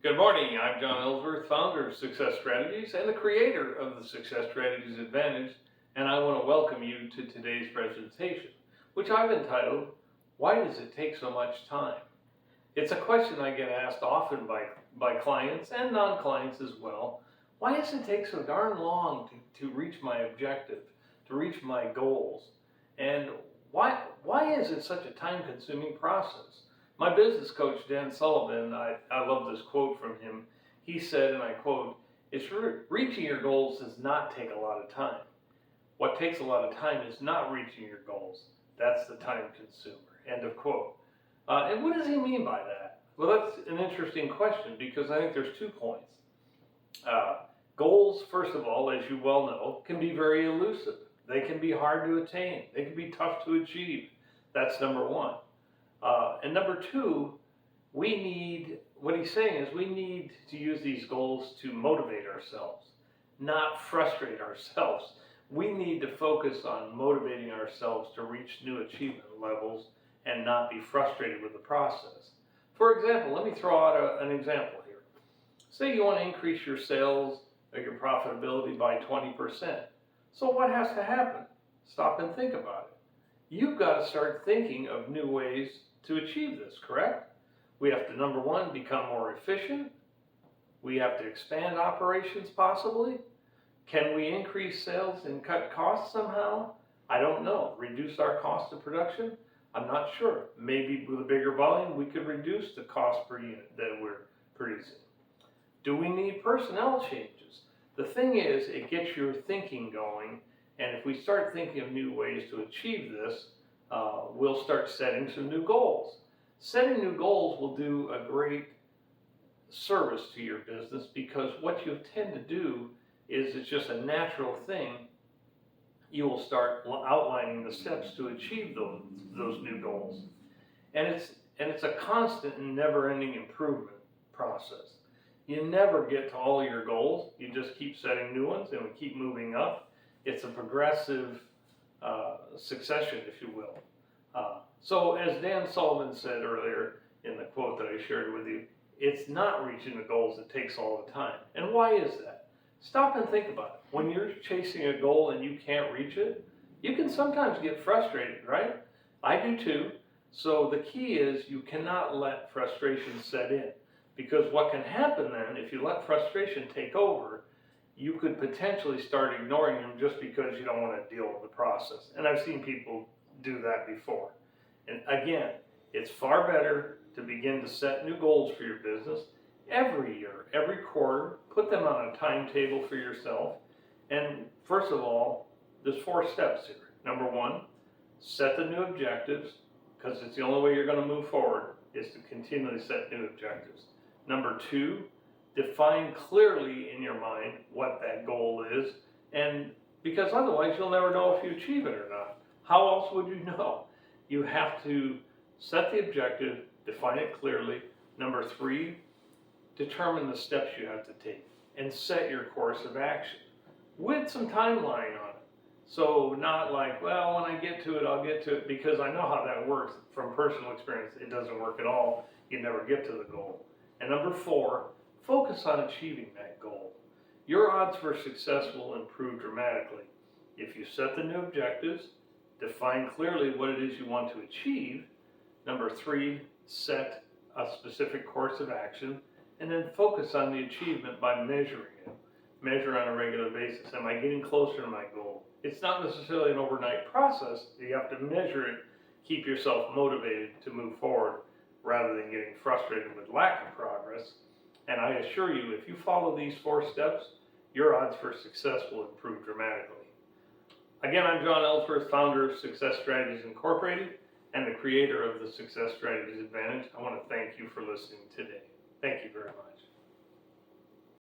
Good morning. I'm John Ellsworth, founder of Success Strategies and the creator of the Success Strategies Advantage, and I want to welcome you to today's presentation, which I've entitled, Why Does It Take So Much Time? It's a question I get asked often by clients and non-clients as well. Why does it take so darn long to reach my objective, to reach my goals? And why is it such a time-consuming process? My business coach, Dan Sullivan, I love this quote from him. He said, and I quote, reaching your goals does not take a lot of time. What takes a lot of time is not reaching your goals. That's the time consumer, end of quote. And what does he mean by that? Well, that's an interesting question because I think there's 2 points. Goals, first of all, as you well know, can be very elusive. They can be hard to attain. They can be tough to achieve. That's number one. And number 2, what he's saying is we need to use these goals to motivate ourselves, not frustrate ourselves. We need to focus on motivating ourselves to reach new achievement levels and not be frustrated with the process. For example, let me throw out an example here. Say you want to increase your sales or your profitability by 20%. So what has to happen? Stop and think about it. You've got to start thinking of new ways to achieve this, correct? We have to, number 1, become more efficient. We have to expand operations possibly. Can we increase sales and cut costs somehow? I don't know. Reduce our cost of production? I'm not sure. Maybe with a bigger volume, we could reduce the cost per unit that we're producing. Do we need personnel changes? The thing is, it gets your thinking going, and if we start thinking of new ways to achieve this, we'll start setting some new goals. Setting new goals will do a great service to your business because what you tend to do is it's just a natural thing. You will start outlining the steps to achieve those new goals. And it's a constant and never-ending improvement process. You never get to all your goals. You just keep setting new ones and we keep moving up. It's a progressive succession, if you will. So as Dan Sullivan said earlier in the quote that I shared with you, it's not reaching the goals that takes all the time. And why is that? Stop and think about it. When you're chasing a goal and you can't reach it, you can sometimes get frustrated, right? I do too. So the key is you cannot let frustration set in. Because what can happen then, if you let frustration take over, you could potentially start ignoring them just because you don't want to deal with the process. And I've seen people do that before. And again, it's far better to begin to set new goals for your business every year, every quarter. Put them on a timetable for yourself. And first of all, there's 4 steps here. Number 1, set the new objectives, because it's the only way you're going to move forward is to continually set new objectives. Number 2, define clearly in your mind what that goal is, and because otherwise you'll never know if you achieve it or not. How else would you know? You have to set the objective, define it clearly. Number 3, determine the steps you have to take and set your course of action with some timeline on it. So not like, well, when I get to it, I'll get to it, because I know how that works from personal experience. It doesn't work at all. You never get to the goal. And number 4, focus on achieving that goal. Your odds for success will improve dramatically if you set the new objectives, define clearly what it is you want to achieve. Number 3, set a specific course of action, and then focus on the achievement by measuring it. Measure on a regular basis. Am I getting closer to my goal? It's not necessarily an overnight process. You have to measure it, keep yourself motivated to move forward rather than getting frustrated with lack of progress. And I assure you, if you follow these 4 steps, your odds for success will improve dramatically. Again, I'm John Ellsworth, founder of Success Strategies Incorporated and the creator of the Success Strategies Advantage. I want to thank you for listening today. Thank you very much.